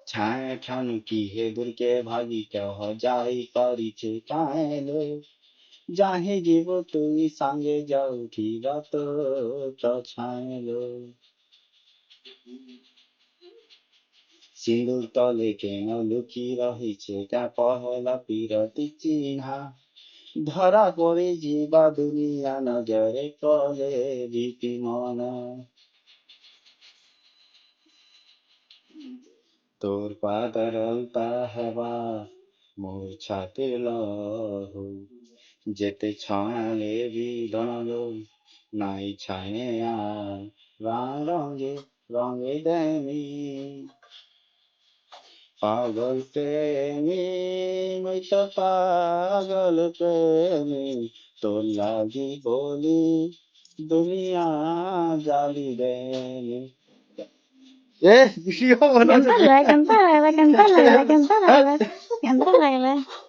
ছায়া খানু কি হে দুর্গে ভাগি কেহ যাই কৰিছে কাইলৈ যাহি জীৱ তুমি চাঙ্গে যাও ধীৰত ছাইলৈ সিঁদুর তলে কেন লুকি রহিছে তা পহলা পিরতি চিহ্না ধরা পড়ে ଯିବା ଦୁନିଆ ନଜରେ କଲେ ଭୀତି ମନ তোর পাতার অল্পা হেবা মোর ছাতির লহু যেতে ছয়ালে বিদল নাই ছায়া রঙে রঙে দেমি পাগল প্রেমী মই তো পাগল প্রেমী তোর লাগি বলি দুনিয়া জ্বালি দেনি ¡Eh! ¡Yo, no sé! Cántala, cántala, cántala, cántala, cántala.